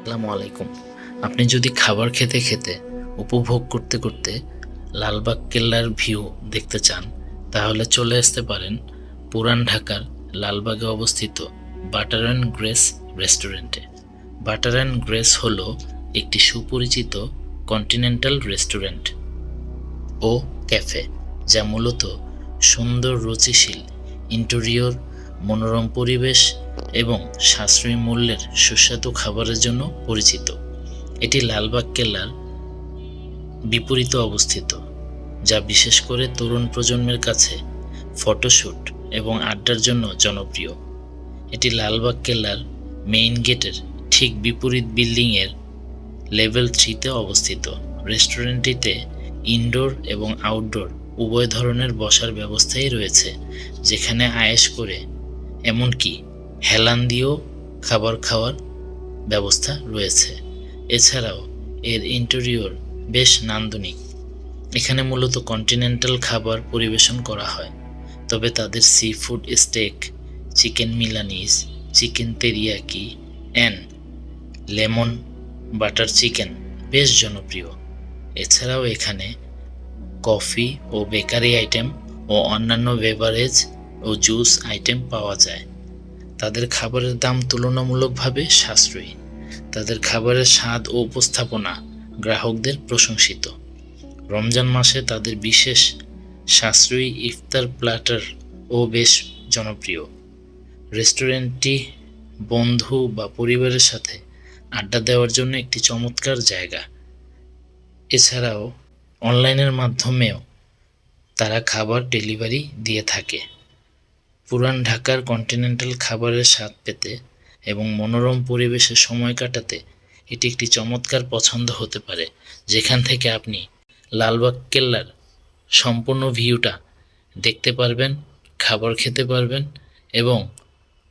আসসালামু আলাইকুম। আপনি যদি খাবার খেতে খেতে উপভোগ করতে করতে লালবাগ কেল্লার ভিউ দেখতে চান, তাহলে চলে আসতে পারেন পুরান ঢাকার লালবাগে অবস্থিত বাটার অ্যান্ড গ্রেস রেস্টুরেন্টে। বাটার অ্যান্ড গ্রেস হলো একটি সুপরিচিত কন্টিনেন্টাল রেস্টুরেন্ট ও ক্যাফে, যা মূলত সুন্দর রুচিশীল ইন্টেরিয়র, মনোরম পরিবেশ এবং সাশ্রয়ী মূল্যের সুস্বাদু খাবারের জন্য পরিচিত। এটি লালবাগ কেল্লার বিপরীতে অবস্থিত, যা বিশেষ করে তরুণ প্রজন্মের কাছে ফটোশ্যুট এবং আড্ডার জন্য জনপ্রিয়। এটি লালবাগ কেল্লার মেইন গেটের ঠিক বিপরীত বিল্ডিংয়ের লেভেল 3-তে অবস্থিত। রেস্টুরেন্টটিতে ইনডোর এবং আউটডোর উভয় ধরনের বসার ব্যবস্থাই রয়েছে, যেখানে আয়েশ করে এমনকি হেলান দিয়েও খাবার খাওয়ার ব্যবস্থা রয়েছে। এছাড়াও এর ইন্টেরিয়র বেশ নান্দনিক। এখানে মূলত কন্টিনেন্টাল খাবার পরিবেশন করা হয়, তবে তাদের seafood steak, chicken milanese, chicken teriyaki and lemon butter chicken বেশ জনপ্রিয়। এছাড়াও এখানে কফি ও বেকারি আইটেম ও অন্যান্য বেভারেজ ও জুস আইটেম পাওয়া যায়। তাদের খাবারের দাম তুলনামূলকভাবে সাশ্রয়ী। তাদের খাবারের স্বাদ ও উপস্থাপনা গ্রাহকদের প্রশংসিত। রমজান মাসে তাদের বিশেষ সাশ্রয়ী ইফতার প্ল্যাটার ও বেশ জনপ্রিয়। রেস্টুরেন্টটি বন্ধু বা পরিবারের সাথে আড্ডা দেওয়ার জন্য একটি চমৎকার জায়গা। এছাড়াও অনলাইনের মাধ্যমেও তারা খাবার ডেলিভারি দিয়ে থাকে। পুরান ঢাকার কন্টিনেন্টাল খাবারের স্বাদ পেতে এবং মনোরম পরিবেশে সময় কাটাতে এটি একটি চমৎকার পছন্দ হতে পারে, যেখান থেকে আপনি লালবাগ কেল্লার সম্পূর্ণ ভিউটা দেখতে পারবেন, খাবার খেতে পারবেন এবং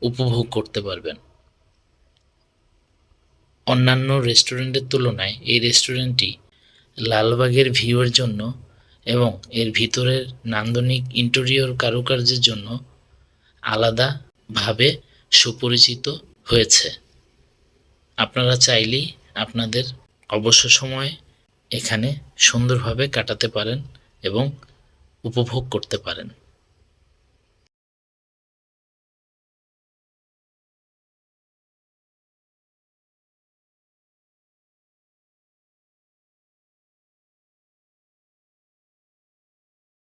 উপভোগ করতে পারবেন। অন্যান্য রেস্টুরেন্টের তুলনায় এই রেস্টুরেন্টটি লালবাগের ভিউয়ের জন্য এবং এর ভিতরের নান্দনিক ইন্টেরিয়র কারুকার্যের জন্য আলাদাভাবে সুপরিচিত হয়েছে। আপনারা চাইলেই আপনাদের অবসর সময় এখানে সুন্দরভাবে কাটাতে পারেন এবং উপভোগ করতে পারেন।